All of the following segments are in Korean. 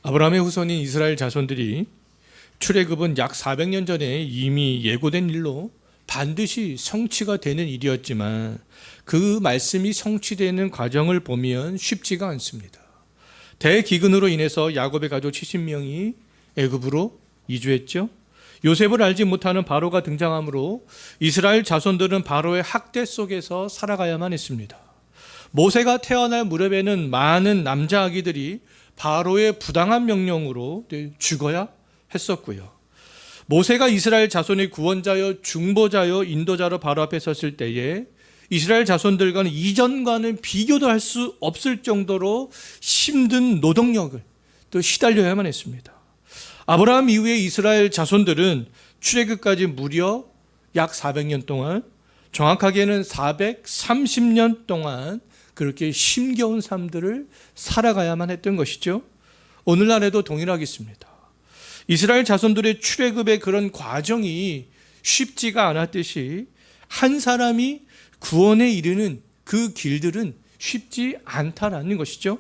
아브라함의 후손인 이스라엘 자손들이 출애굽은 약 400년 전에 이미 예고된 일로 반드시 성취가 되는 일이었지만 그 말씀이 성취되는 과정을 보면 쉽지가 않습니다. 대기근으로 인해서 야곱의 가족 70명이 애굽으로 이주했죠. 요셉을 알지 못하는 바로가 등장하므로 이스라엘 자손들은 바로의 학대 속에서 살아가야만 했습니다. 모세가 태어날 무렵에는 많은 남자 아기들이 바로의 부당한 명령으로 죽어야 했었고요. 모세가 이스라엘 자손의 구원자여 중보자여 인도자로 바로 앞에 섰을 때에 이스라엘 자손들과는 이전과는 비교도 할 수 없을 정도로 힘든 노동력을 또 시달려야만 했습니다. 아브라함 이후에 이스라엘 자손들은 출애굽까지 무려 약 400년 동안, 정확하게는 430년 동안 그렇게 힘겨운 삶들을 살아가야만 했던 것이죠. 오늘날에도 동일하겠습니다. 이스라엘 자손들의 출애굽의 그런 과정이 쉽지가 않았듯이 한 사람이 구원에 이르는 그 길들은 쉽지 않다라는 것이죠.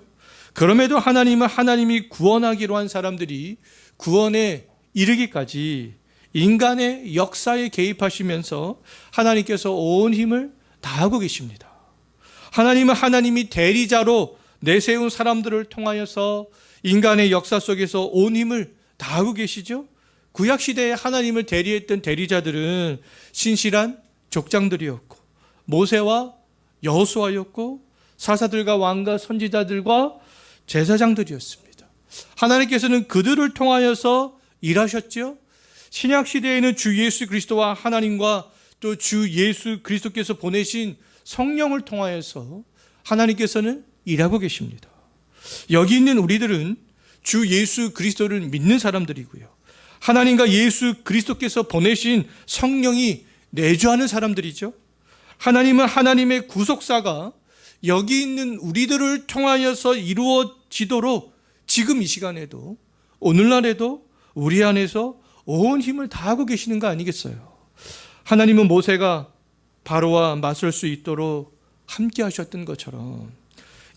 그럼에도 하나님은 하나님이 구원하기로 한 사람들이 구원에 이르기까지 인간의 역사에 개입하시면서 하나님께서 온 힘을 다하고 계십니다. 하나님은 하나님이 대리자로 내세운 사람들을 통하여서 인간의 역사 속에서 온 힘을 다하고 계시죠. 구약시대에 하나님을 대리했던 대리자들은 신실한 족장들이었고 모세와 여호수아였고 사사들과 왕과 선지자들과 제사장들이었습니다. 하나님께서는 그들을 통하여서 일하셨죠. 신약시대에는 주 예수 그리스도와 하나님과 또 주 예수 그리스도께서 보내신 성령을 통하여서 하나님께서는 일하고 계십니다. 여기 있는 우리들은 주 예수 그리스도를 믿는 사람들이고요. 하나님과 예수 그리스도께서 보내신 성령이 내주하는 사람들이죠. 하나님은 하나님의 구속사가 여기 있는 우리들을 통하여서 이루어지도록 지금 이 시간에도 오늘날에도 우리 안에서 온 힘을 다하고 계시는 거 아니겠어요? 하나님은 모세가 바로와 맞설 수 있도록 함께 하셨던 것처럼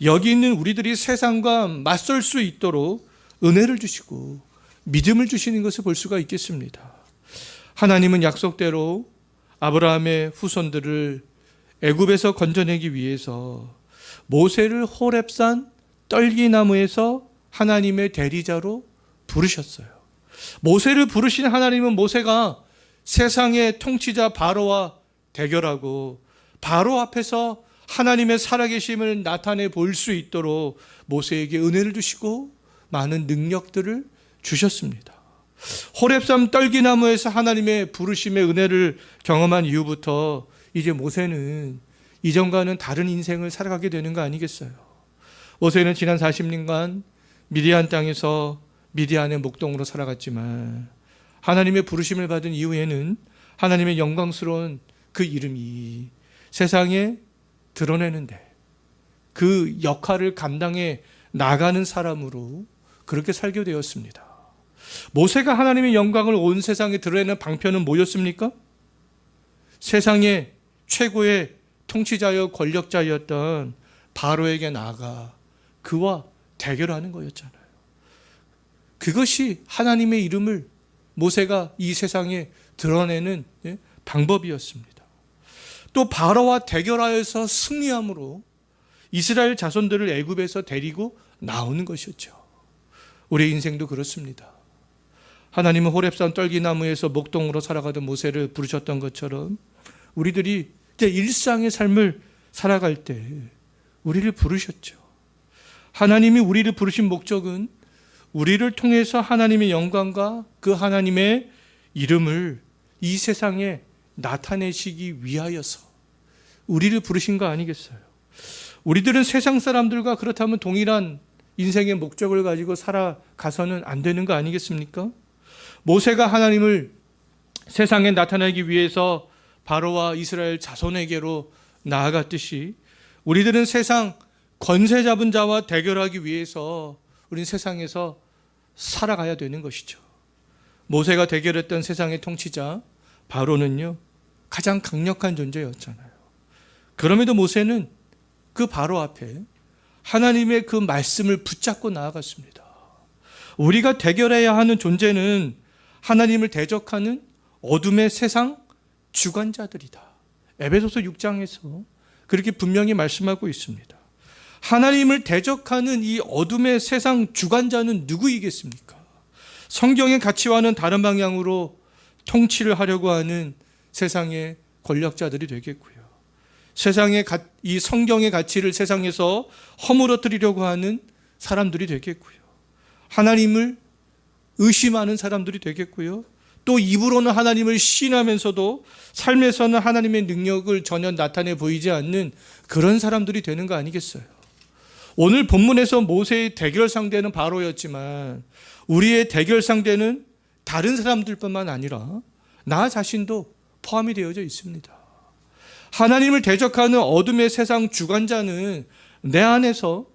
여기 있는 우리들이 세상과 맞설 수 있도록 은혜를 주시고 믿음을 주시는 것을 볼 수가 있겠습니다. 하나님은 약속대로 아브라함의 후손들을 애굽에서 건져내기 위해서 모세를 호렙산 떨기나무에서 하나님의 대리자로 부르셨어요. 모세를 부르신 하나님은 모세가 세상의 통치자 바로와 대결하고 바로 앞에서 하나님의 살아계심을 나타내 볼 수 있도록 모세에게 은혜를 주시고 많은 능력들을 주셨습니다. 호렙산 떨기나무에서 하나님의 부르심의 은혜를 경험한 이후부터 이제 모세는 이전과는 다른 인생을 살아가게 되는 거 아니겠어요? 모세는 지난 40년간 미디안 땅에서 미디안의 목동으로 살아갔지만 하나님의 부르심을 받은 이후에는 하나님의 영광스러운 그 이름이 세상에 드러내는데 그 역할을 감당해 나가는 사람으로 그렇게 살게 되었습니다. 모세가 하나님의 영광을 온 세상에 드러내는 방편은 뭐였습니까? 세상의 최고의 통치자여 권력자였던 바로에게 나아가 그와 대결하는 거였잖아요. 그것이 하나님의 이름을 모세가 이 세상에 드러내는 방법이었습니다. 또 바로와 대결하여서 승리함으로 이스라엘 자손들을 애굽에서 데리고 나오는 것이었죠. 우리의 인생도 그렇습니다. 하나님은 호렙산 떨기나무에서 목동으로 살아가던 모세를 부르셨던 것처럼 우리들이 이제 일상의 삶을 살아갈 때 우리를 부르셨죠. 하나님이 우리를 부르신 목적은 우리를 통해서 하나님의 영광과 그 하나님의 이름을 이 세상에 나타내시기 위하여서 우리를 부르신 거 아니겠어요? 우리들은 세상 사람들과 그렇다면 동일한 인생의 목적을 가지고 살아가서는 안 되는 거 아니겠습니까? 모세가 하나님을 세상에 나타내기 위해서 바로와 이스라엘 자손에게로 나아갔듯이 우리들은 세상 권세 잡은 자와 대결하기 위해서 우리는 세상에서 살아가야 되는 것이죠. 모세가 대결했던 세상의 통치자 바로는요 가장 강력한 존재였잖아요. 그럼에도 모세는 그 바로 앞에 하나님의 그 말씀을 붙잡고 나아갔습니다. 우리가 대결해야 하는 존재는 하나님을 대적하는 어둠의 세상 주관자들이다. 에베소서 6장에서 그렇게 분명히 말씀하고 있습니다. 하나님을 대적하는 이 어둠의 세상 주관자는 누구이겠습니까? 성경의 가치와는 다른 방향으로 통치를 하려고 하는 세상의 권력자들이 되겠고요. 이 성경의 가치를 세상에서 허물어뜨리려고 하는 사람들이 되겠고요. 하나님을 의심하는 사람들이 되겠고요. 또 입으로는 하나님을 시인하면서도 삶에서는 하나님의 능력을 전혀 나타내 보이지 않는 그런 사람들이 되는 거 아니겠어요? 오늘 본문에서 모세의 대결 상대는 바로였지만 우리의 대결 상대는 다른 사람들뿐만 아니라 나 자신도 포함이 되어져 있습니다. 하나님을 대적하는 어둠의 세상 주관자는 내 안에서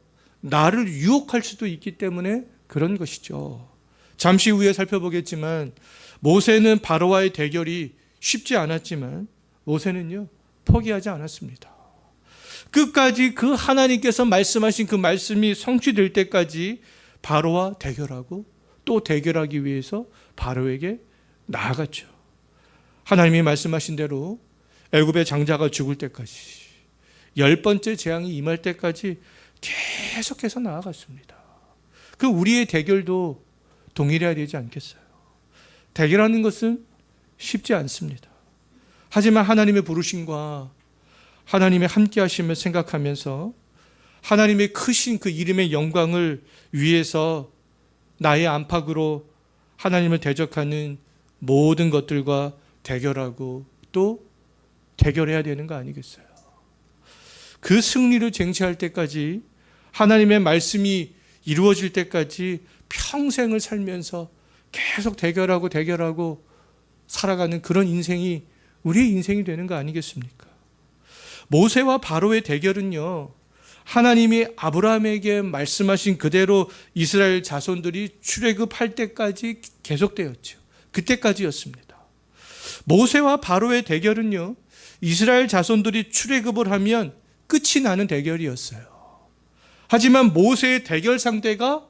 나를 유혹할 수도 있기 때문에 그런 것이죠. 잠시 후에 살펴보겠지만 모세는 바로와의 대결이 쉽지 않았지만 모세는요 포기하지 않았습니다. 끝까지 그 하나님께서 말씀하신 그 말씀이 성취될 때까지 바로와 대결하고 또 대결하기 위해서 바로에게 나아갔죠. 하나님이 말씀하신 대로 애굽의 장자가 죽을 때까지 10번째 재앙이 임할 때까지 계속해서 나아갔습니다. 그 우리의 대결도 동일해야 되지 않겠어요? 대결하는 것은 쉽지 않습니다. 하지만 하나님의 부르심과 하나님의 함께 하심을 생각하면서 하나님의 크신 그 이름의 영광을 위해서 나의 안팎으로 하나님을 대적하는 모든 것들과 대결하고 또 대결해야 되는 거 아니겠어요? 그 승리를 쟁취할 때까지 하나님의 말씀이 이루어질 때까지 평생을 살면서 계속 대결하고 살아가는 그런 인생이 우리의 인생이 되는 거 아니겠습니까? 모세와 바로의 대결은요, 하나님이 아브라함에게 말씀하신 그대로 이스라엘 자손들이 출애굽할 때까지 계속되었죠. 그때까지였습니다. 모세와 바로의 대결은요, 이스라엘 자손들이 출애굽을 하면 끝이 나는 대결이었어요. 하지만 모세의 대결 상대가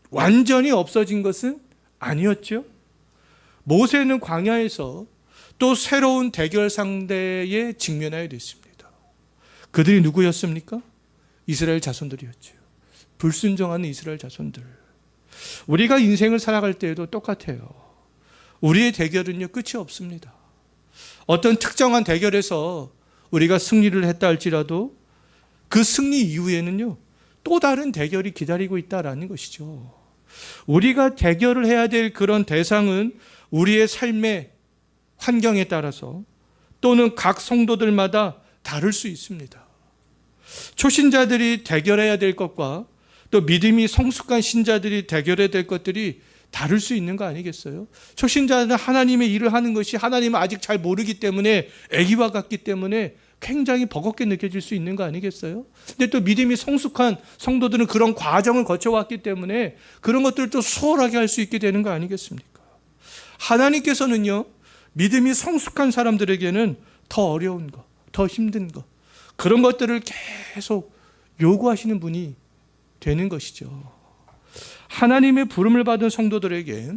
완전히 없어진 것은 아니었죠. 모세는 광야에서 또 새로운 대결 상대에 직면하게 됐습니다. 그들이 누구였습니까? 이스라엘 자손들이었죠. 불순종하는 이스라엘 자손들. 우리가 인생을 살아갈 때에도 똑같아요. 우리의 대결은요, 끝이 없습니다. 어떤 특정한 대결에서 우리가 승리를 했다 할지라도 그 승리 이후에는요, 또 다른 대결이 기다리고 있다라는 것이죠. 우리가 대결을 해야 될 그런 대상은 우리의 삶의 환경에 따라서 또는 각 성도들마다 다를 수 있습니다. 초신자들이 대결해야 될 것과 또 믿음이 성숙한 신자들이 대결해야 될 것들이 다를 수 있는 거 아니겠어요? 초신자는 하나님의 일을 하는 것이 하나님을 아직 잘 모르기 때문에 애기와 같기 때문에 굉장히 버겁게 느껴질 수 있는 거 아니겠어요? 근데 또 믿음이 성숙한 성도들은 그런 과정을 거쳐왔기 때문에 그런 것들을 또 수월하게 할 수 있게 되는 거 아니겠습니까? 하나님께서는요, 믿음이 성숙한 사람들에게는 더 어려운 거, 더 힘든 거, 그런 것들을 계속 요구하시는 분이 되는 것이죠. 하나님의 부름을 받은 성도들에게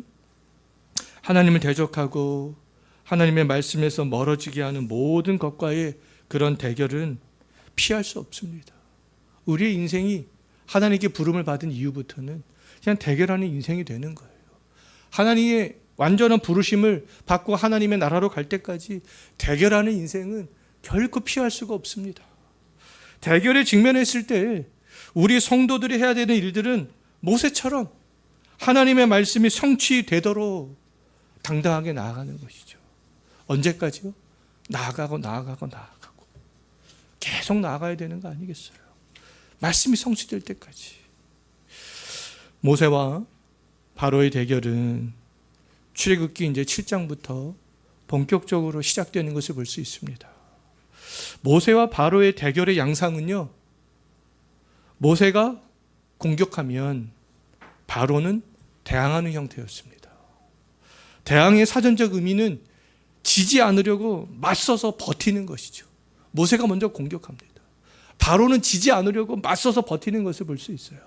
하나님을 대적하고 하나님의 말씀에서 멀어지게 하는 모든 것과의 그런 대결은 피할 수 없습니다. 우리의 인생이 하나님께 부름을 받은 이후부터는 그냥 대결하는 인생이 되는 거예요. 하나님의 완전한 부르심을 받고 하나님의 나라로 갈 때까지 대결하는 인생은 결코 피할 수가 없습니다. 대결에 직면했을 때 우리 성도들이 해야 되는 일들은 모세처럼 하나님의 말씀이 성취되도록 당당하게 나아가는 것이죠. 언제까지요? 나아가고 계속 나아가야 되는 거 아니겠어요? 말씀이 성취될 때까지. 모세와 바로의 대결은 출애굽기 이제 7장부터 본격적으로 시작되는 것을 볼 수 있습니다. 모세와 바로의 대결의 양상은요, 모세가 공격하면 바로는 대항하는 형태였습니다. 대항의 사전적 의미는 지지 않으려고 맞서서 버티는 것이죠. 모세가 먼저 공격합니다. 바로는 지지 않으려고 맞서서 버티는 것을 볼 수 있어요.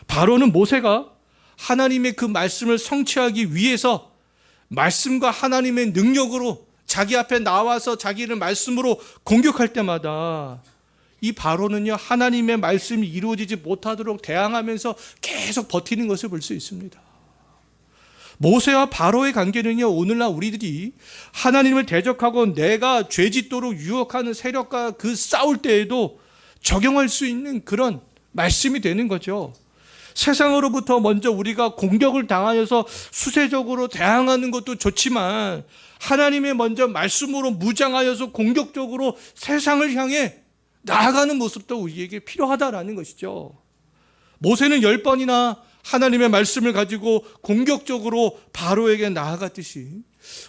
바로는 모세가 하나님의 그 말씀을 성취하기 위해서 말씀과 하나님의 능력으로 자기 앞에 나와서 자기를 말씀으로 공격할 때마다 이 바로는요, 하나님의 말씀이 이루어지지 못하도록 대항하면서 계속 버티는 것을 볼 수 있습니다. 모세와 바로의 관계는요, 오늘날 우리들이 하나님을 대적하고 내가 죄짓도록 유혹하는 세력과 그 싸울 때에도 적용할 수 있는 그런 말씀이 되는 거죠. 세상으로부터 먼저 우리가 공격을 당하여서 수세적으로 대항하는 것도 좋지만 하나님의 먼저 말씀으로 무장하여서 공격적으로 세상을 향해 나아가는 모습도 우리에게 필요하다라는 것이죠. 모세는 10번이나 하나님의 말씀을 가지고 공격적으로 바로에게 나아갔듯이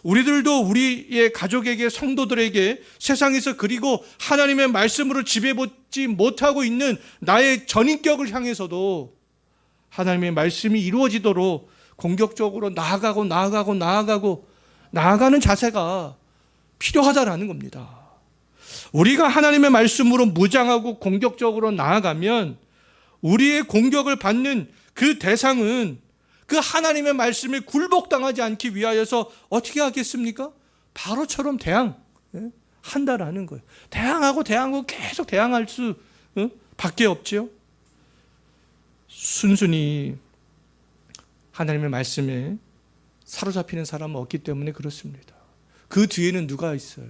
우리들도 우리의 가족에게, 성도들에게, 세상에서 그리고 하나님의 말씀으로 지배받지 못하고 있는 나의 전인격을 향해서도 하나님의 말씀이 이루어지도록 공격적으로 나아가는 자세가 필요하다라는 겁니다. 우리가 하나님의 말씀으로 무장하고 공격적으로 나아가면 우리의 공격을 받는 그 대상은 그 하나님의 말씀에 굴복당하지 않기 위하여서 어떻게 하겠습니까? 바로처럼 대항한다라는 거예요. 대항하고 계속 대항할 수 밖에 없죠. 순순히 하나님의 말씀에 사로잡히는 사람은 없기 때문에 그렇습니다. 그 뒤에는 누가 있어요?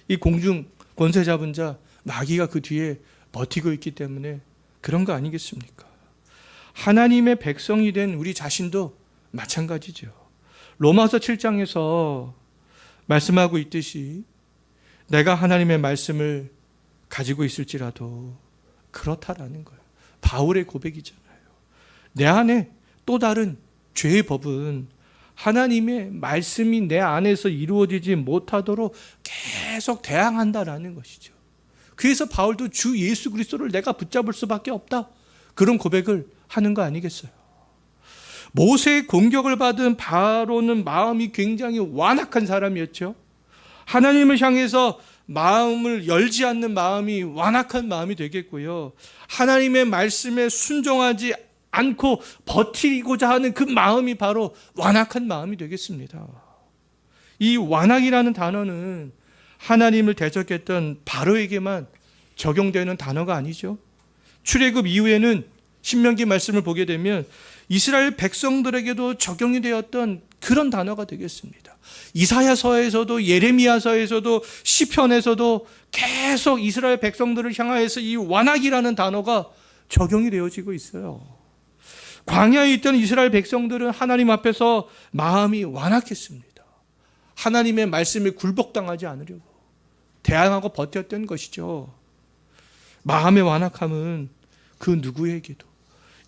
이 공중 권세 잡은 자 마귀가 그 뒤에 버티고 있기 때문에 그런 거 아니겠습니까? 하나님의 백성이 된 우리 자신도 마찬가지죠. 로마서 7장에서 말씀하고 있듯이 내가 하나님의 말씀을 가지고 있을지라도 그렇다라는 거예요. 바울의 고백이잖아요. 내 안에 또 다른 죄의 법은 하나님의 말씀이 내 안에서 이루어지지 못하도록 계속 대항한다라는 것이죠. 그래서 바울도 주 예수 그리스도를 내가 붙잡을 수밖에 없다, 그런 고백을 하는 거 아니겠어요? 모세의 공격을 받은 바로는 마음이 굉장히 완악한 사람이었죠. 하나님을 향해서 마음을 열지 않는 마음이 완악한 마음이 되겠고요. 하나님의 말씀에 순종하지 않고 버티고자 하는 그 마음이 바로 완악한 마음이 되겠습니다. 이 완악이라는 단어는 하나님을 대적했던 바로에게만 적용되는 단어가 아니죠. 출애굽 이후에는 신명기 말씀을 보게 되면 이스라엘 백성들에게도 적용이 되었던 그런 단어가 되겠습니다. 이사야서에서도 예레미야서에서도 시편에서도 계속 이스라엘 백성들을 향하여서 이 완악이라는 단어가 적용이 되어지고 있어요. 광야에 있던 이스라엘 백성들은 하나님 앞에서 마음이 완악했습니다. 하나님의 말씀에 굴복당하지 않으려고 대항하고 버텼던 것이죠. 마음의 완악함은 그 누구에게도,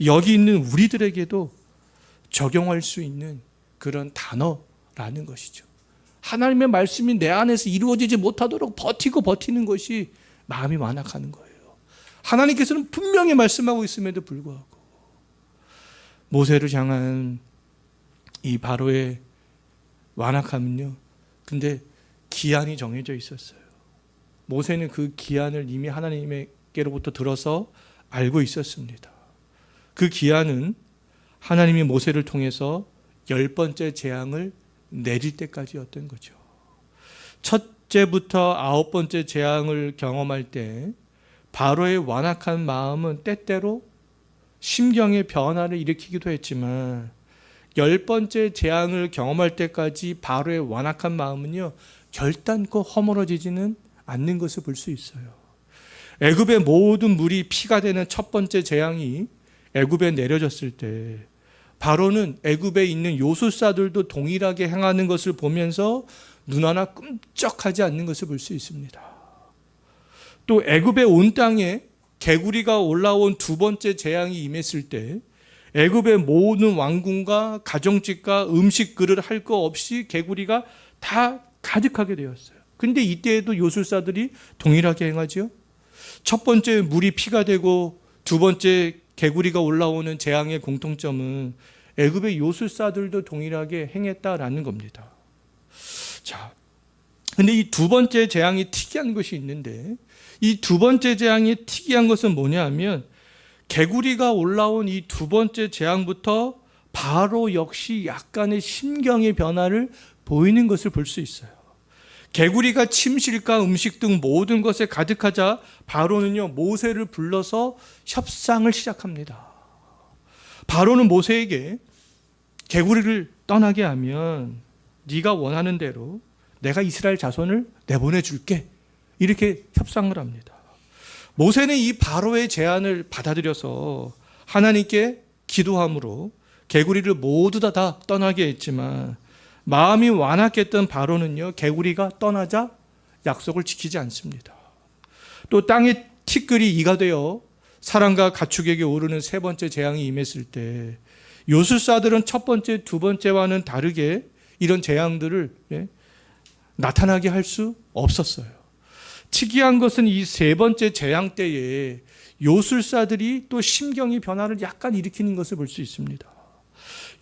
여기 있는 우리들에게도 적용할 수 있는 그런 단어라는 것이죠. 하나님의 말씀이 내 안에서 이루어지지 못하도록 버티는 것이 마음이 완악하는 거예요. 하나님께서는 분명히 말씀하고 있음에도 불구하고 모세를 향한 이 바로의 완악함은요, 근데 기한이 정해져 있었어요. 모세는 그 기한을 이미 하나님께로부터 들어서 알고 있었습니다. 그 기한은 하나님이 모세를 통해서 10번째 재앙을 내릴 때까지였던 거죠. 첫째부터 9번째 재앙을 경험할 때 바로의 완악한 마음은 때때로 심경의 변화를 일으키기도 했지만 10번째 재앙을 경험할 때까지 바로의 완악한 마음은요, 결단코 허물어지지는 않는 것을 볼 수 있어요. 애굽의 모든 물이 피가 되는 첫 번째 재앙이 애굽에 내려졌을 때 바로는 애굽에 있는 요술사들도 동일하게 행하는 것을 보면서 눈 하나 끔찍하지 않는 것을 볼 수 있습니다. 또 애굽의 온 땅에 개구리가 올라온 두 번째 재앙이 임했을 때 애굽의 모든 왕궁과 가정집과 음식 그릇 할 거 없이 개구리가 다 가득하게 되었어요. 근데 이때에도 요술사들이 동일하게 행하죠. 첫 번째 물이 피가 되고 두 번째 개구리가 올라오는 재앙의 공통점은 애굽의 요술사들도 동일하게 행했다라는 겁니다. 자, 근데 이 두 번째 재앙이 특이한 것이 있는데, 이 두 번째 재앙이 특이한 것은 뭐냐 하면 개구리가 올라온 이 두 번째 재앙부터 바로 역시 약간의 심경의 변화를 보이는 것을 볼 수 있어요. 개구리가 침실과 음식 등 모든 것에 가득하자 바로는요, 모세를 불러서 협상을 시작합니다. 바로는 모세에게 개구리를 떠나게 하면 네가 원하는 대로 내가 이스라엘 자손을 내보내 줄게. 이렇게 협상을 합니다. 모세는 이 바로의 제안을 받아들여서 하나님께 기도함으로 개구리를 모두 다 떠나게 했지만 마음이 완악했던 바로는요, 개구리가 떠나자 약속을 지키지 않습니다. 또 땅의 티끌이 이가 되어 사람과 가축에게 오르는 세 번째 재앙이 임했을 때 요술사들은 첫 번째, 두 번째와는 다르게 이런 재앙들을 나타나게 할 수 없었어요. 특이한 것은 이 세 번째 재앙 때에 요술사들이 또 심경의 변화를 약간 일으키는 것을 볼 수 있습니다.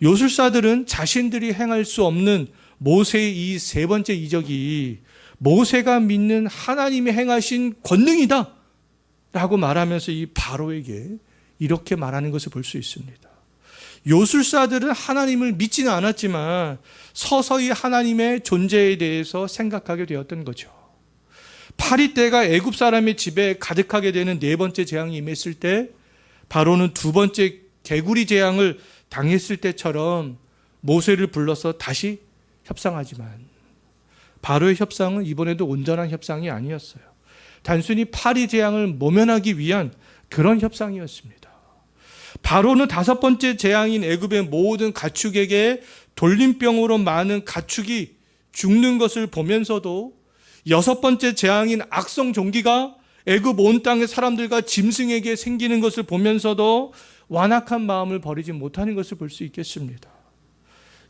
요술사들은 자신들이 행할 수 없는 모세의 이 세 번째 이적이 모세가 믿는 하나님이 행하신 권능이다 라고 말하면서 이 바로에게 이렇게 말하는 것을 볼 수 있습니다. 요술사들은 하나님을 믿지는 않았지만 서서히 하나님의 존재에 대해서 생각하게 되었던 거죠. 파리 때가 애굽 사람의 집에 가득하게 되는 네 번째 재앙이 임했을 때 바로는 두 번째 개구리 재앙을 당했을 때처럼 모세를 불러서 다시 협상하지만 바로의 협상은 이번에도 온전한 협상이 아니었어요. 단순히 파리 재앙을 모면하기 위한 그런 협상이었습니다. 바로는 다섯 번째 재앙인 애굽의 모든 가축에게 돌림병으로 많은 가축이 죽는 것을 보면서도 여섯 번째 재앙인 악성 종기가 애굽 온 땅의 사람들과 짐승에게 생기는 것을 보면서도 완악한 마음을 버리지 못하는 것을 볼 수 있겠습니다.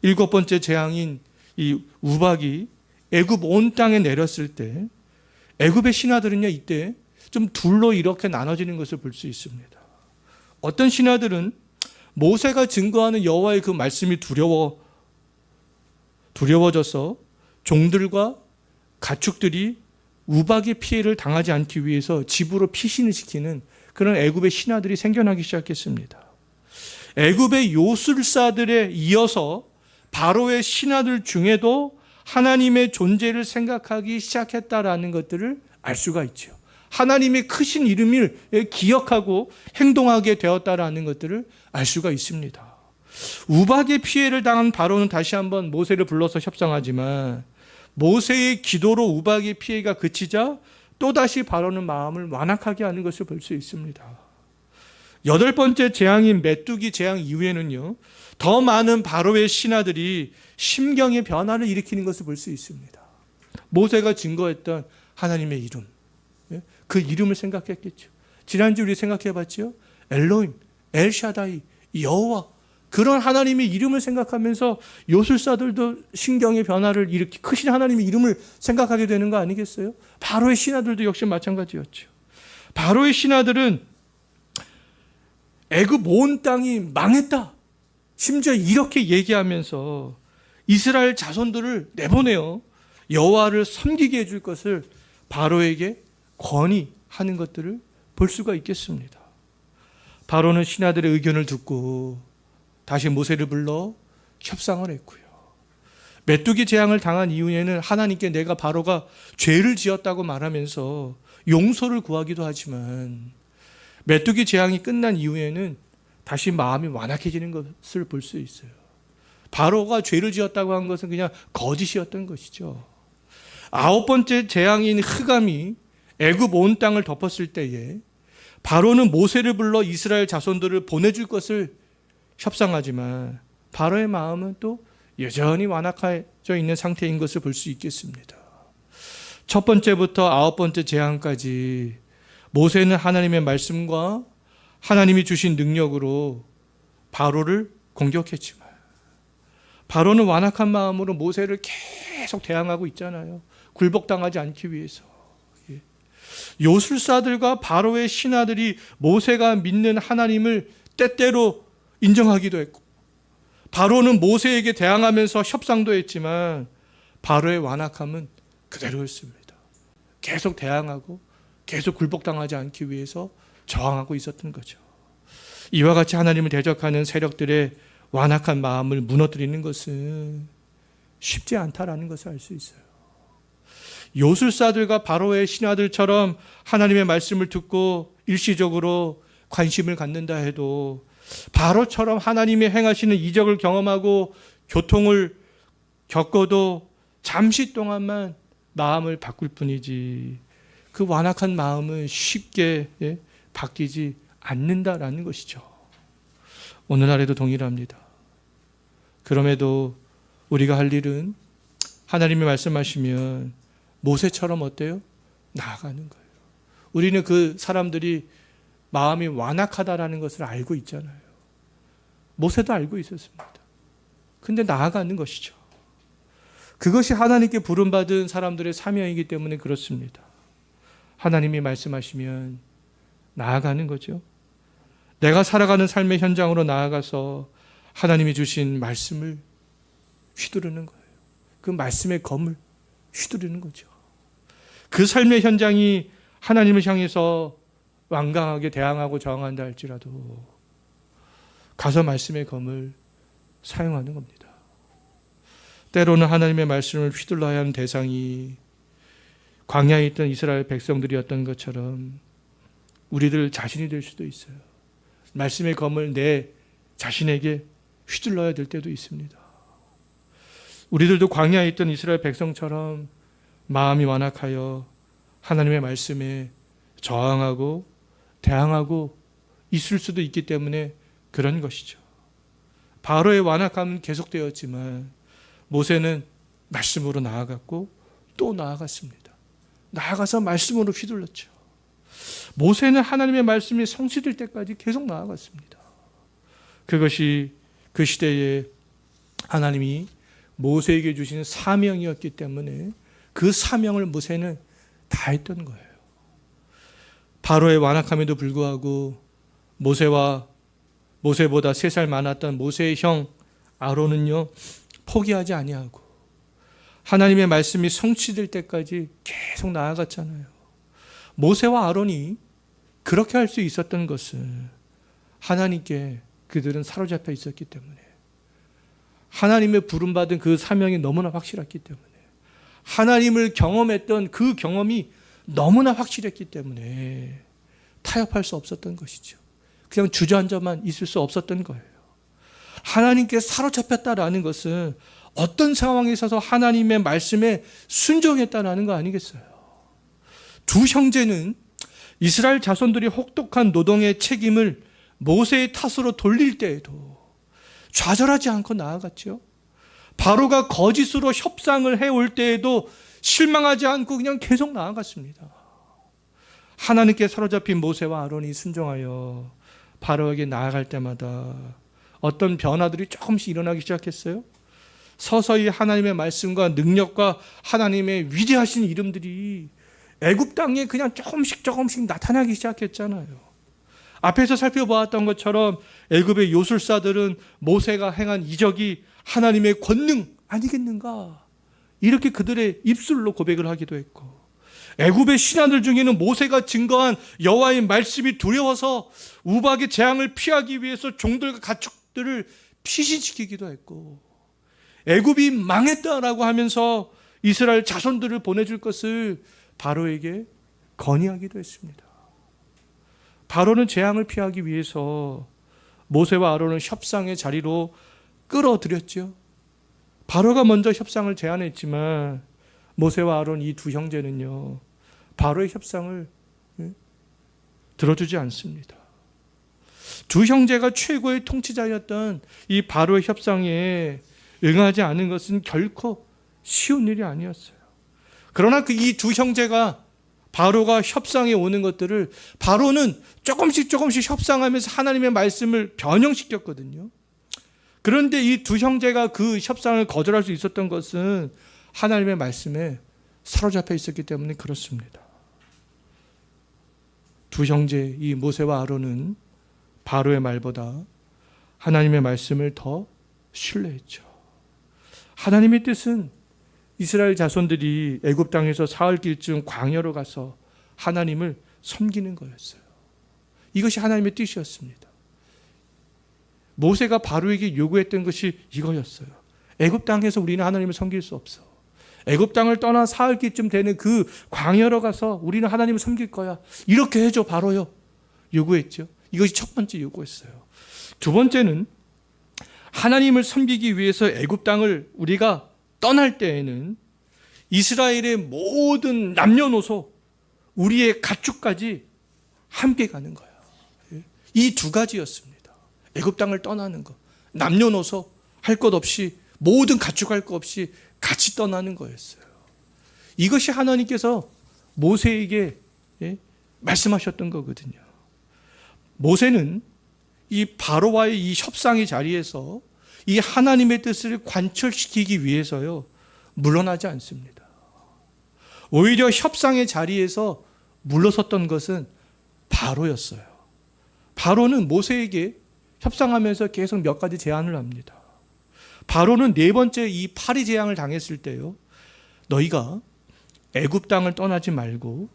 일곱 번째 재앙인 이 우박이 애굽 온 땅에 내렸을 때 애굽의 신하들은요, 이때 좀 둘로 이렇게 나눠지는 것을 볼 수 있습니다. 어떤 신하들은 모세가 증거하는 여호와의 그 말씀이 두려워져서 종들과 가축들이 우박의 피해를 당하지 않기 위해서 집으로 피신을 시키는 그런 애굽의 신하들이 생겨나기 시작했습니다. 애굽의 요술사들에 이어서 바로의 신하들 중에도 하나님의 존재를 생각하기 시작했다라는 것들을 알 수가 있죠. 하나님의 크신 이름을 기억하고 행동하게 되었다라는 것들을 알 수가 있습니다. 우박의 피해를 당한 바로는 다시 한번 모세를 불러서 협상하지만 모세의 기도로 우박의 피해가 그치자 또다시 바로는 마음을 완악하게 하는 것을 볼 수 있습니다. 여덟 번째 재앙인 메뚜기 재앙 이후에는요, 더 많은 바로의 신하들이 심경의 변화를 일으키는 것을 볼 수 있습니다. 모세가 증거했던 하나님의 이름, 그 이름을 생각했겠죠. 지난주 우리 생각해 봤죠. 엘로힘, 엘샤다이, 여호와, 그런 하나님의 이름을 생각하면서 요술사들도 신경의 변화를 일으키 크신 하나님의 이름을 생각하게 되는 거 아니겠어요? 바로의 신하들도 역시 마찬가지였죠. 바로의 신하들은 애굽 온 땅이 망했다, 심지어 이렇게 얘기하면서 이스라엘 자손들을 내보내어 여호와를 섬기게 해줄 것을 바로에게 건의하는 것들을 볼 수가 있겠습니다. 바로는 신하들의 의견을 듣고 다시 모세를 불러 협상을 했고요. 메뚜기 재앙을 당한 이후에는 하나님께 내가 바로가 죄를 지었다고 말하면서 용서를 구하기도 하지만 메뚜기 재앙이 끝난 이후에는 다시 마음이 완악해지는 것을 볼 수 있어요. 바로가 죄를 지었다고 한 것은 그냥 거짓이었던 것이죠. 아홉 번째 재앙인 흑암이 애굽 온 땅을 덮었을 때에 바로는 모세를 불러 이스라엘 자손들을 보내줄 것을 협상하지만 바로의 마음은 또 여전히 완악해져 있는 상태인 것을 볼 수 있겠습니다. 첫 번째부터 아홉 번째 재앙까지 모세는 하나님의 말씀과 하나님이 주신 능력으로 바로를 공격했지만 바로는 완악한 마음으로 모세를 계속 대항하고 있잖아요. 굴복당하지 않기 위해서. 요술사들과 바로의 신하들이 모세가 믿는 하나님을 때때로 인정하기도 했고 바로는 모세에게 대항하면서 협상도 했지만 바로의 완악함은 그대로였습니다. 계속 대항하고 계속 굴복당하지 않기 위해서 저항하고 있었던 거죠. 이와 같이 하나님을 대적하는 세력들의 완악한 마음을 무너뜨리는 것은 쉽지 않다라는 것을 알 수 있어요. 요술사들과 바로의 신하들처럼 하나님의 말씀을 듣고 일시적으로 관심을 갖는다 해도 바로처럼 하나님이 행하시는 이적을 경험하고 교통을 겪어도 잠시 동안만 마음을 바꿀 뿐이지 그 완악한 마음은 쉽게 바뀌지 않는다라는 것이죠. 오늘날에도 동일합니다. 그럼에도 우리가 할 일은 하나님이 말씀하시면 모세처럼 어때요? 나아가는 거예요. 우리는 그 사람들이 마음이 완악하다라는 것을 알고 있잖아요. 모세도 알고 있었습니다. 근데 나아가는 것이죠. 그것이 하나님께 부름받은 사람들의 사명이기 때문에 그렇습니다. 하나님이 말씀하시면 나아가는 거죠. 내가 살아가는 삶의 현장으로 나아가서 하나님이 주신 말씀을 휘두르는 거예요. 그 말씀의 검을 휘두르는 거죠. 그 삶의 현장이 하나님을 향해서 완강하게 대항하고 저항한다 할지라도 가서 말씀의 검을 사용하는 겁니다. 때로는 하나님의 말씀을 휘둘러야 하는 대상이 광야에 있던 이스라엘 백성들이었던 것처럼 우리들 자신이 될 수도 있어요. 말씀의 검을 내 자신에게 휘둘러야 될 때도 있습니다. 우리들도 광야에 있던 이스라엘 백성처럼 마음이 완악하여 하나님의 말씀에 저항하고 대항하고 있을 수도 있기 때문에 그런 것이죠. 바로의 완악함은 계속되었지만 모세는 말씀으로 나아갔고 또 나아갔습니다. 나아가서 말씀으로 휘둘렀죠. 모세는 하나님의 말씀이 성취될 때까지 계속 나아갔습니다. 그것이 그 시대에 하나님이 모세에게 주신 사명이었기 때문에 그 사명을 모세는 다 했던 거예요. 바로의 완악함에도 불구하고 모세보다 3살 많았던 모세의 형 아론은요 포기하지 아니하고 하나님의 말씀이 성취될 때까지 계속 나아갔잖아요. 모세와 아론이 그렇게 할 수 있었던 것은 하나님께 그들은 사로잡혀 있었기 때문에 하나님의 부름받은 그 사명이 너무나 확실했기 때문에 하나님을 경험했던 그 경험이 너무나 확실했기 때문에 타협할 수 없었던 것이죠. 그냥 주저앉아만 있을 수 없었던 거예요. 하나님께 사로잡혔다라는 것은 어떤 상황에 있어서 하나님의 말씀에 순종했다라는 거 아니겠어요? 두 형제는 이스라엘 자손들이 혹독한 노동의 책임을 모세의 탓으로 돌릴 때에도 좌절하지 않고 나아갔죠. 바로가 거짓으로 협상을 해올 때에도 실망하지 않고 그냥 계속 나아갔습니다. 하나님께 사로잡힌 모세와 아론이 순종하여 바로에게 나아갈 때마다 어떤 변화들이 조금씩 일어나기 시작했어요. 서서히 하나님의 말씀과 능력과 하나님의 위대하신 이름들이 애굽 땅에 그냥 조금씩 나타나기 시작했잖아요. 앞에서 살펴보았던 것처럼 애굽의 요술사들은 모세가 행한 이적이 하나님의 권능 아니겠는가? 이렇게 그들의 입술로 고백을 하기도 했고, 애굽의 신하들 중에는 모세가 증거한 여호와의 말씀이 두려워서 우박의 재앙을 피하기 위해서 종들과 가축들을 피신시키기도 했고, 애굽이 망했다라고 하면서 이스라엘 자손들을 보내줄 것을 바로에게 건의하기도 했습니다. 바로는 재앙을 피하기 위해서 모세와 아론을 협상의 자리로 끌어들였죠. 바로가 먼저 협상을 제안했지만 모세와 아론 이 두 형제는요 바로의 협상을 들어주지 않습니다. 두 형제가 최고의 통치자였던 이 바로의 협상에 응하지 않은 것은 결코 쉬운 일이 아니었어요. 그러나 그 이 두 형제가 바로가 협상에 오는 것들을 바로는 조금씩 협상하면서 하나님의 말씀을 변형시켰거든요. 그런데 이 두 형제가 그 협상을 거절할 수 있었던 것은 하나님의 말씀에 사로잡혀 있었기 때문에 그렇습니다. 두 형제 이 모세와 아론은 바로의 말보다 하나님의 말씀을 더 신뢰했죠. 하나님의 뜻은 이스라엘 자손들이 애굽 땅에서 사흘길쯤 광야로 가서 하나님을 섬기는 거였어요. 이것이 하나님의 뜻이었습니다. 모세가 바로에게 요구했던 것이 이거였어요. 애굽 땅에서 우리는 하나님을 섬길 수 없어. 애굽 땅을 떠나 사흘 길쯤 되는 그 광야로 가서 우리는 하나님을 섬길 거야. 이렇게 해줘 바로요. 요구했죠. 이것이 첫 번째 요구였어요. 두 번째는 하나님을 섬기기 위해서 애굽 땅을 우리가 떠날 때에는 이스라엘의 모든 남녀노소, 우리의 가축까지 함께 가는 거야. 이 두 가지였습니다. 애굽 땅을 떠나는 거, 남녀노소 할 것 없이, 모든 가축 할 것 없이 같이 떠나는 거였어요. 이것이 하나님께서 모세에게 말씀하셨던 거거든요. 모세는 이 바로와의 이 협상의 자리에서 이 하나님의 뜻을 관철시키기 위해서요, 물러나지 않습니다. 오히려 협상의 자리에서 물러섰던 것은 바로였어요. 바로는 모세에게 협상하면서 계속 몇 가지 제안을 합니다. 바로는 네 번째 이 파리 재앙을 당했을 때요, 너희가 애굽 땅을 떠나지 말고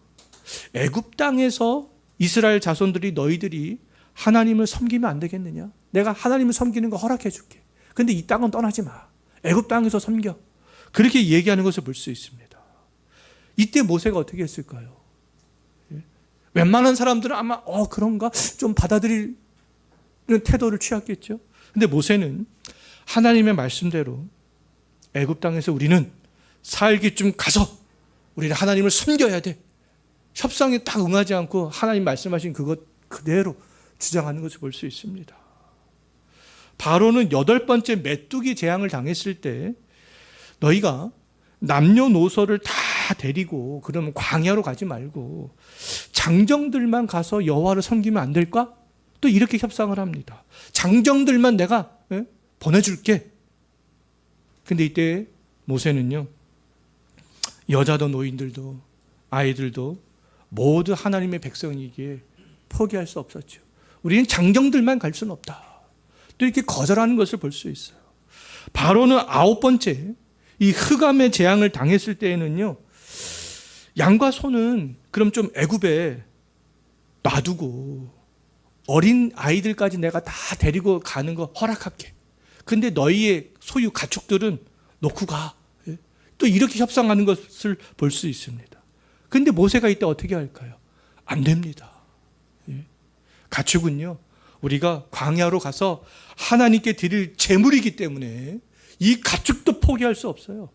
애굽 땅에서 이스라엘 자손들이 너희들이 하나님을 섬기면 안 되겠느냐? 내가 하나님을 섬기는 거 허락해 줄게. 근데 이 땅은 떠나지 마. 애굽 땅에서 섬겨. 그렇게 얘기하는 것을 볼 수 있습니다. 이때 모세가 어떻게 했을까요? 웬만한 사람들은 아마 그런가? 좀 받아들이는 태도를 취했겠죠. 근데 모세는 하나님의 말씀대로 애굽 땅에서 우리는 살기쯤 가서 우리는 하나님을 섬겨야 돼. 협상에 딱 응하지 않고 하나님 말씀하신 그것 그대로 주장하는 것을 볼 수 있습니다. 바로는 8번째 메뚜기 재앙을 당했을 때 너희가 남녀노소를 다 데리고 그러면 광야로 가지 말고 장정들만 가서 여호와를 섬기면 안 될까? 또 이렇게 협상을 합니다. 장정들만 내가 보내줄게. 근데 이때 모세는요, 여자도 노인들도 아이들도 모두 하나님의 백성이기에 포기할 수 없었죠. 우리는 장정들만 갈 수는 없다. 또 이렇게 거절하는 것을 볼 수 있어요. 바로는 9번째 이 흑암의 재앙을 당했을 때에는요, 양과 소는 그럼 좀 애굽에 놔두고 어린 아이들까지 내가 다 데리고 가는 거 허락할게. 근데 너희의 소유 가축들은 놓고 가. 또 이렇게 협상하는 것을 볼 수 있습니다. 근데 모세가 이때 어떻게 할까요? 안 됩니다. 가축은요, 우리가 광야로 가서 하나님께 드릴 제물이기 때문에 이 가축도 포기할 수 없어요.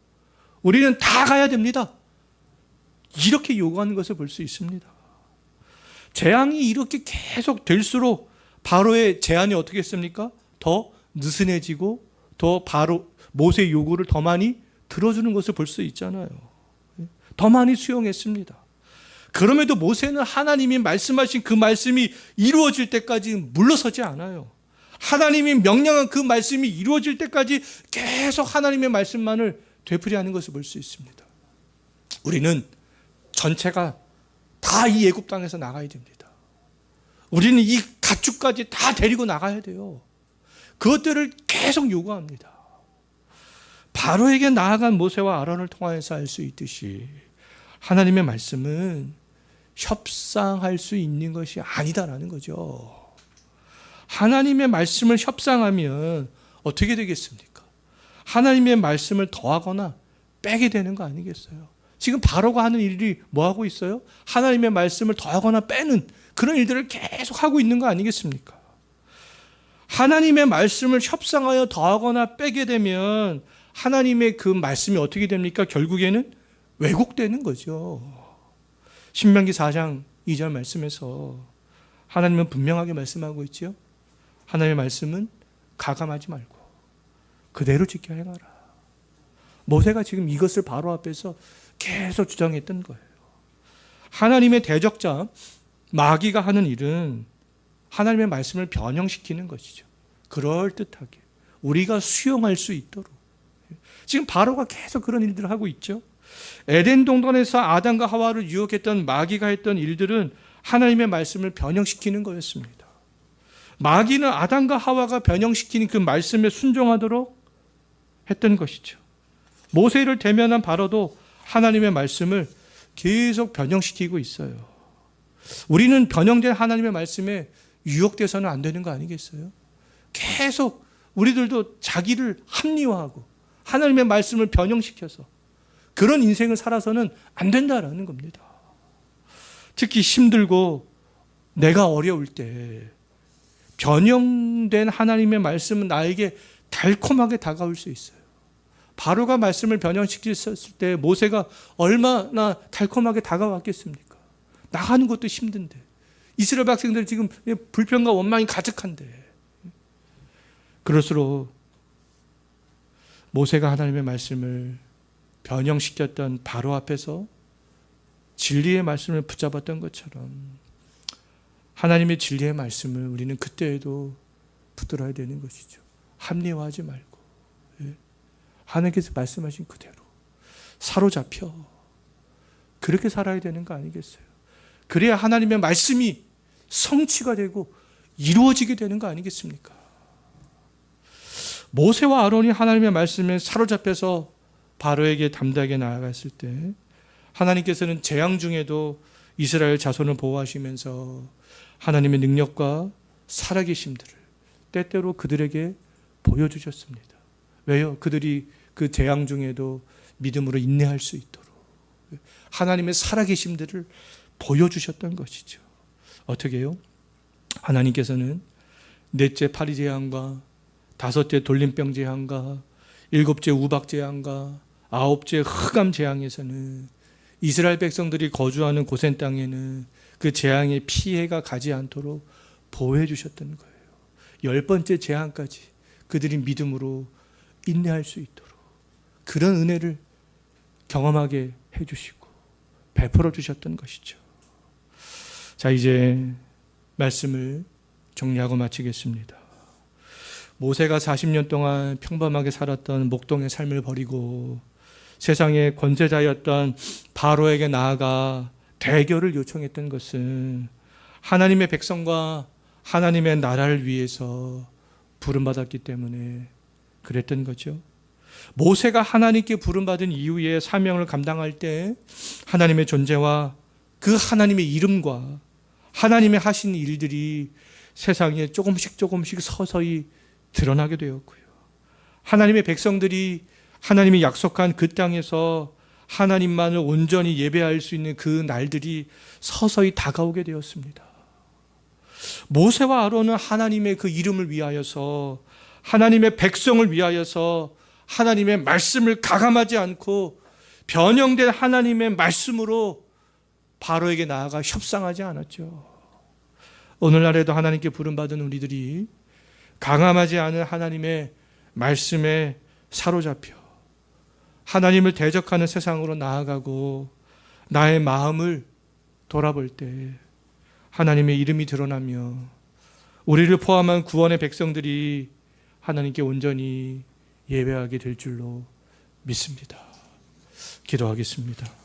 우리는 다 가야 됩니다. 이렇게 요구하는 것을 볼 수 있습니다. 재앙이 이렇게 계속 될수록 바로의 제안이 어떻게 했습니까? 더 느슨해지고 더 바로 모세의 요구를 더 많이 들어주는 것을 볼 수 있잖아요. 더 많이 수용했습니다. 그럼에도 모세는 하나님이 말씀하신 그 말씀이 이루어질 때까지 물러서지 않아요. 하나님이 명령한 그 말씀이 이루어질 때까지 계속 하나님의 말씀만을 되풀이하는 것을 볼 수 있습니다. 우리는 전체가 다 이 애굽 땅에서 나가야 됩니다. 우리는 이 가축까지 다 데리고 나가야 돼요. 그것들을 계속 요구합니다. 바로에게 나아간 모세와 아론을 통하여서 알 수 있듯이 하나님의 말씀은 협상할 수 있는 것이 아니다라는 거죠. 하나님의 말씀을 협상하면 어떻게 되겠습니까? 하나님의 말씀을 더하거나 빼게 되는 거 아니겠어요? 지금 바로가 하는 일이 뭐 하고 있어요? 하나님의 말씀을 더하거나 빼는 그런 일들을 계속 하고 있는 거 아니겠습니까? 하나님의 말씀을 협상하여 더하거나 빼게 되면 하나님의 그 말씀이 어떻게 됩니까? 결국에는 왜곡되는 거죠. 신명기 4장 2절 말씀에서 하나님은 분명하게 말씀하고 있죠. 하나님의 말씀은 가감하지 말고 그대로 지켜 행하라. 모세가 지금 이것을 바로 앞에서 계속 주장했던 거예요. 하나님의 대적자 마귀가 하는 일은 하나님의 말씀을 변형시키는 것이죠. 그럴듯하게 우리가 수용할 수 있도록. 지금 바로가 계속 그런 일들을 하고 있죠. 에덴 동산에서 아담과 하와를 유혹했던 마귀가 했던 일들은 하나님의 말씀을 변형시키는 거였습니다. 마귀는 아담과 하와가 변형시키는 그 말씀에 순종하도록 했던 것이죠. 모세를 대면한 바로도 하나님의 말씀을 계속 변형시키고 있어요. 우리는 변형된 하나님의 말씀에 유혹돼서는 안 되는 거 아니겠어요? 계속 우리들도 자기를 합리화하고 하나님의 말씀을 변형시켜서 그런 인생을 살아서는 안 된다라는 겁니다. 특히 힘들고 내가 어려울 때 변형된 하나님의 말씀은 나에게 달콤하게 다가올 수 있어요. 바로가 말씀을 변형시켰을 때 모세가 얼마나 달콤하게 다가왔겠습니까? 나가는 것도 힘든데, 이스라엘 백성들 지금 불평과 원망이 가득한데, 그럴수록 모세가 하나님의 말씀을 변형시켰던 바로 앞에서 진리의 말씀을 붙잡았던 것처럼 하나님의 진리의 말씀을 우리는 그때에도 붙들어야 되는 것이죠. 합리화하지 말고 하나님께서 말씀하신 그대로 사로잡혀 그렇게 살아야 되는 거 아니겠어요? 그래야 하나님의 말씀이 성취가 되고 이루어지게 되는 거 아니겠습니까? 모세와 아론이 하나님의 말씀에 사로잡혀서 바로에게 담대하게 나아갔을 때 하나님께서는 재앙 중에도 이스라엘 자손을 보호하시면서 하나님의 능력과 살아계심들을 때때로 그들에게 보여주셨습니다. 왜요? 그들이 그 재앙 중에도 믿음으로 인내할 수 있도록 하나님의 살아계심들을 보여주셨던 것이죠. 어떻게 해요? 하나님께서는 넷째 파리 재앙과 다섯째 돌림병 재앙과 일곱째 우박 재앙과 아홉째 흑암 재앙에서는 이스라엘 백성들이 거주하는 고센 땅에는 그 재앙의 피해가 가지 않도록 보호해 주셨던 거예요. 열 번째 재앙까지 그들이 믿음으로 인내할 수 있도록 그런 은혜를 경험하게 해주시고 베풀어 주셨던 것이죠. 자, 이제 말씀을 정리하고 마치겠습니다. 모세가 40년 동안 평범하게 살았던 목동의 삶을 버리고 세상의 권세자였던 바로에게 나아가 대결을 요청했던 것은 하나님의 백성과 하나님의 나라를 위해서 부름받았기 때문에 그랬던 거죠. 모세가 하나님께 부름받은 이후에 사명을 감당할 때 하나님의 존재와 그 하나님의 이름과 하나님의 하신 일들이 세상에 조금씩 서서히 드러나게 되었고요. 하나님의 백성들이 하나님이 약속한 그 땅에서 하나님만을 온전히 예배할 수 있는 그 날들이 서서히 다가오게 되었습니다. 모세와 아론은 하나님의 그 이름을 위하여서 하나님의 백성을 위하여서 하나님의 말씀을 가감하지 않고 변형된 하나님의 말씀으로 바로에게 나아가 협상하지 않았죠. 오늘날에도 하나님께 부름받은 우리들이 강함하지 않은 하나님의 말씀에 사로잡혀 하나님을 대적하는 세상으로 나아가고 나의 마음을 돌아볼 때 하나님의 이름이 드러나며 우리를 포함한 구원의 백성들이 하나님께 온전히 예배하게 될 줄로 믿습니다. 기도하겠습니다.